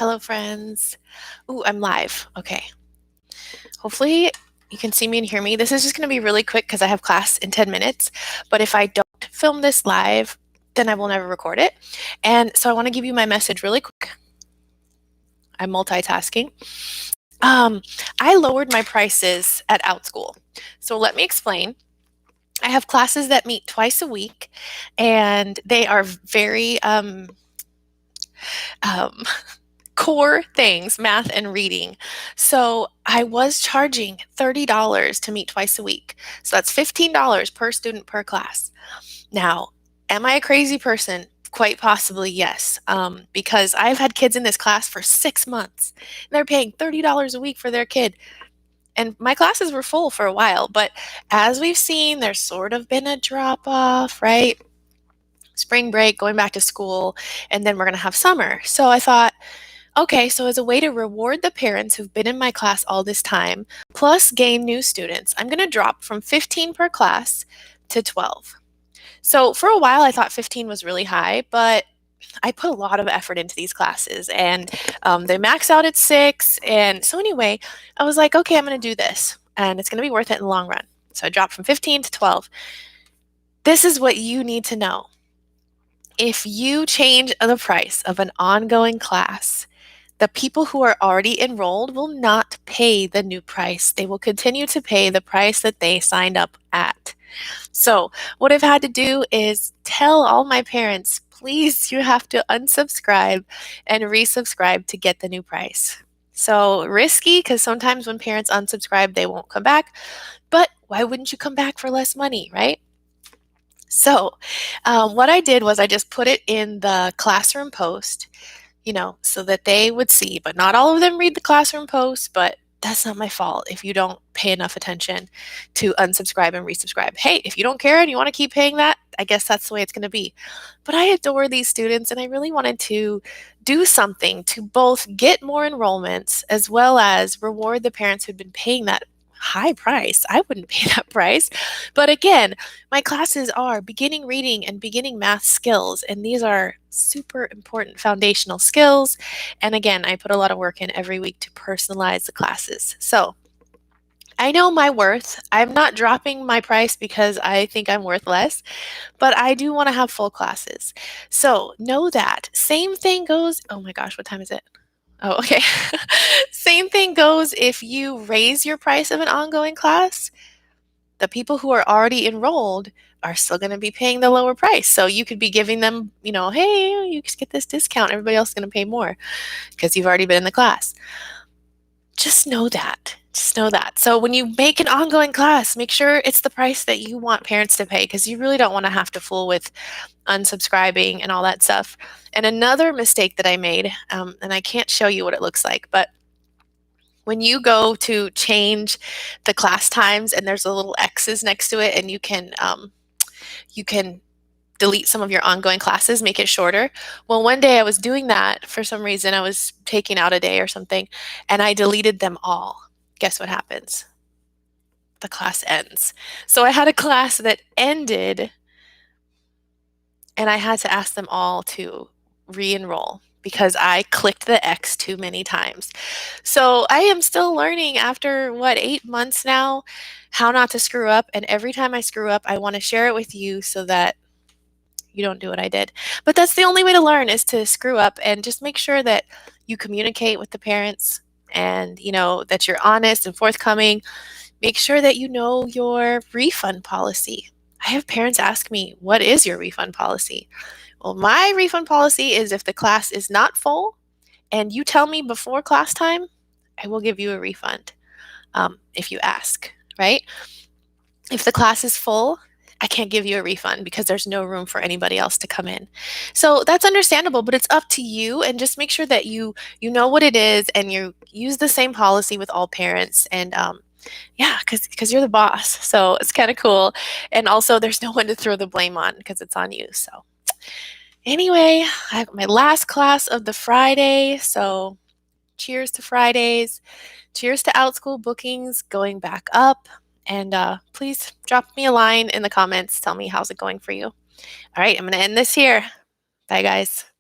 Hello, friends. Ooh, I'm live. Okay. Hopefully you can see me and hear me. This is just going to be really quick because I have class in 10 minutes. But if I don't film this live, then I will never record it. And so I want to give you my message really quick. I'm multitasking. I lowered my prices at Outschool. So let me explain. I have classes that meet twice a week, and they are very um, core things, math and reading. So I was charging $30 to meet twice a week. So that's $15 per student per class. Now, am I a crazy person? Quite possibly, yes. Because I've had kids in this class for 6 months. And they're paying $30 a week for their kid. And my classes were full for a while, but as we've seen, there's sort of been a drop off, right? Spring break, going back to school, and then we're going to have summer. So I thought, okay, so as a way to reward the parents who've been in my class all this time, plus gain new students, I'm going to drop from 15 per class to 12. So for a while, I thought 15 was really high, but I put a lot of effort into these classes, and they max out at 6. And so anyway, I was like, okay, I'm going to do this, and it's going to be worth it in the long run. So I dropped from 15 to 12. This is what you need to know. If you change the price of an ongoing class, the people who are already enrolled will not pay the new price. They will continue to pay the price that they signed up at. So what I've had to do is tell all my parents, please, you have to unsubscribe and resubscribe to get the new price. So risky, because sometimes when parents unsubscribe, they won't come back. But why wouldn't you come back for less money, right? So what I did was I just put it in the classroom post, so that they would see. But not all of them read the classroom post, but that's not my fault if you don't pay enough attention to unsubscribe and resubscribe. Hey, if you don't care and you want to keep paying that, I guess that's the way it's going to be. But I adore these students, and I really wanted to do something to both get more enrollments as well as reward the parents who'd been paying that high price. I wouldn't pay that price. But again, my classes are beginning reading and beginning math skills, and these are super important foundational skills. And again, I put a lot of work in every week to personalize the classes. So I know my worth. I'm not dropping my price because I think I'm worth less, but I do want to have full classes. So know that. Same thing goes. Oh my gosh, what time is it? Oh, okay. Same thing goes if you raise your price of an ongoing class. The people who are already enrolled are still going to be paying the lower price. So you could be giving them, hey, you just get this discount. Everybody else is going to pay more because you've already been in the class. Just know that. Just know that. So when you make an ongoing class, make sure it's the price that you want parents to pay, because you really don't want to have to fool with unsubscribing and all that stuff. And another mistake that I made, and I can't show you what it looks like, but when you go to change the class times and there's a little X's next to it, and you can delete some of your ongoing classes, make it shorter. Well, one day I was doing that for some reason. I was taking out a day or something, and I deleted them all. Guess what happens? The class ends. So I had a class that ended, and I had to ask them all to re-enroll because I clicked the X too many times. So I am still learning after, 8 months now, how not to screw up. And every time I screw up, I want to share it with you so that you don't do what I did. But that's the only way to learn, is to screw up, and just make sure that you communicate with the parents, and that you're honest and forthcoming. Make sure that you know your refund policy. I have parents ask me, what is your refund policy? Well, my refund policy is if the class is not full and you tell me before class time, I will give you a refund, if you ask, right? If the class is full, I can't give you a refund because there's no room for anybody else to come in. So that's understandable, but it's up to you, and just make sure that you know what it is, and you use the same policy with all parents. And yeah, because you're the boss. So it's kind of cool. And also there's no one to throw the blame on because it's on you. So anyway, I have my last class of the Friday. So cheers to Fridays. Cheers to Outschool bookings going back up. And please drop me a line in the comments. Tell me how's it going for you. All right, I'm going to end this here. Bye, guys.